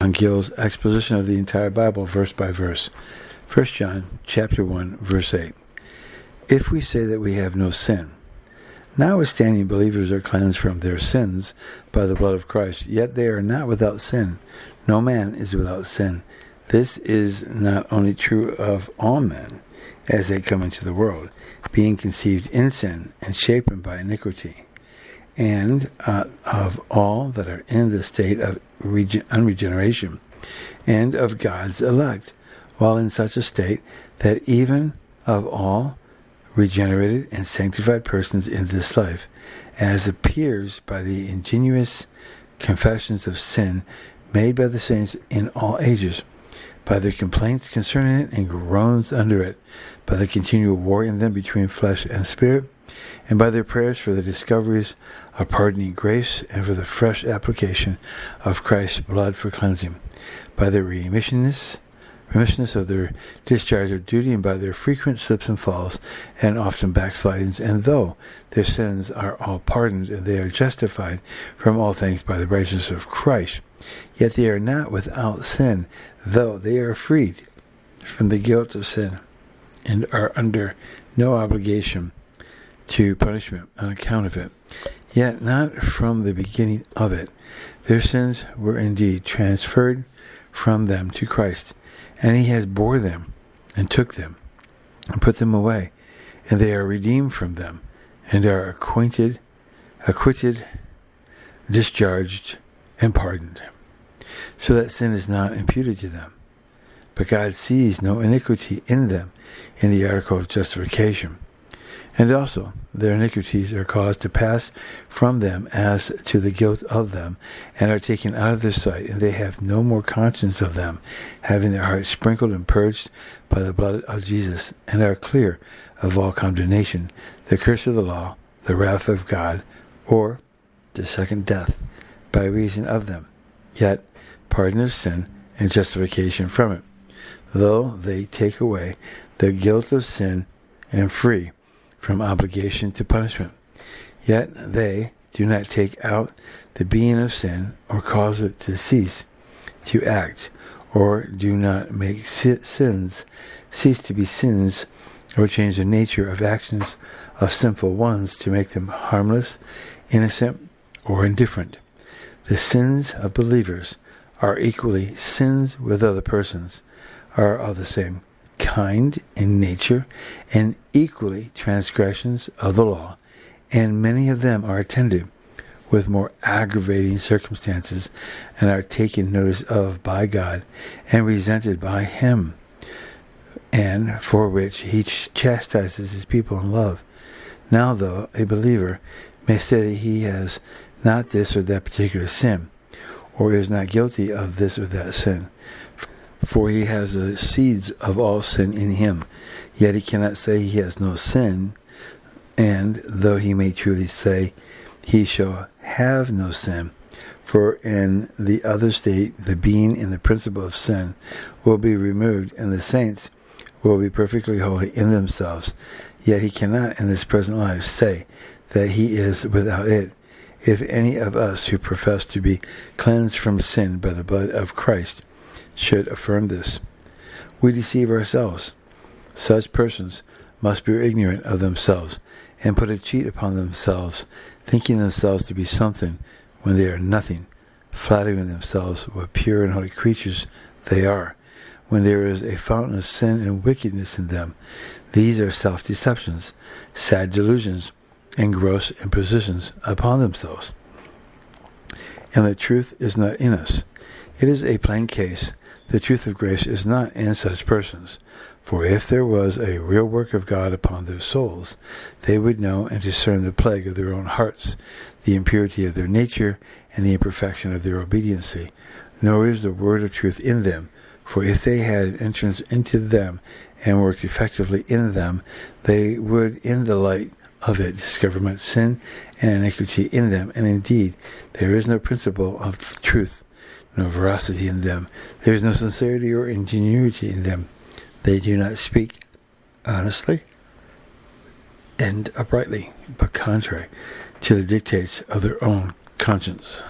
on Gill's Exposition of the entire Bible, verse by verse. 1 John chapter 1, verse 8. If we say that we have no sin, notwithstanding believers are cleansed from their sins by the blood of Christ, yet they are not without sin. No man is without sin. This is not only true of all men, as they come into the world, being conceived in sin and shapen by iniquity, and of all that are in the state of unregeneration, and of God's elect, while in such a state that even of all regenerated and sanctified persons in this life, as appears by the ingenuous confessions of sin made by the saints in all ages, by their complaints concerning it and groans under it, by the continual war in them between flesh and spirit, and by their prayers for the discoveries of pardoning grace and for the fresh application of Christ's blood for cleansing, by the remissioness of their discharge of duty, and by their frequent slips and falls and often backslidings, and though their sins are all pardoned and they are justified from all things by the righteousness of Christ, yet they are not without sin, though they are freed from the guilt of sin and are under no obligation to punishment on account of it, yet not from the beginning of it. Their sins were indeed transferred from them to Christ, and he has bore them and took them and put them away, and they are redeemed from them and are acquitted, discharged, and pardoned, so that sin is not imputed to them. But God sees no iniquity in them in the article of justification. And also their iniquities are caused to pass from them as to the guilt of them, and are taken out of their sight, and they have no more conscience of them, having their hearts sprinkled and purged by the blood of Jesus, and are clear of all condemnation, the curse of the law, the wrath of God, or the second death, by reason of them, yet pardon of sin and justification from it, though they take away the guilt of sin and free from obligation to punishment. Yet they do not take out the being of sin, or cause it to cease to act, or do not make sins cease to be sins, or change the nature of actions of sinful ones to make them harmless, innocent, or indifferent. The sins of believers are equally sins with other persons, are of the same kind in nature, and equally transgressions of the law, and many of them are attended with more aggravating circumstances, and are taken notice of by God and resented by him, and for which he chastises his people in love. Now, though a believer may say that he has not this or that particular sin, or is not guilty of this or that sin, for he has the seeds of all sin in him, yet he cannot say he has no sin, and though he may truly say he shall have no sin, for in the other state the being and the principle of sin will be removed, and the saints will be perfectly holy in themselves, yet he cannot in this present life say that he is without it. If any of us who profess to be cleansed from sin by the blood of Christ should affirm this, we deceive ourselves. Such persons must be ignorant of themselves, and put a cheat upon themselves, thinking themselves to be something when they are nothing, flattering themselves what pure and holy creatures they are, when there is a fountain of sin and wickedness in them. These are self-deceptions, sad delusions, and gross impositions upon themselves. And the truth is not in us. It is a plain case. The truth of grace is not in such persons. For if there was a real work of God upon their souls, they would know and discern the plague of their own hearts, the impurity of their nature, and the imperfection of their obediency. Nor is the word of truth in them. For if they had entrance into them and worked effectively in them, they would in the light of it discover much sin and iniquity in them. And indeed, there is no principle of truth, no veracity in them. There is no sincerity or ingenuity in them. They do not speak honestly and uprightly, but contrary to the dictates of their own conscience.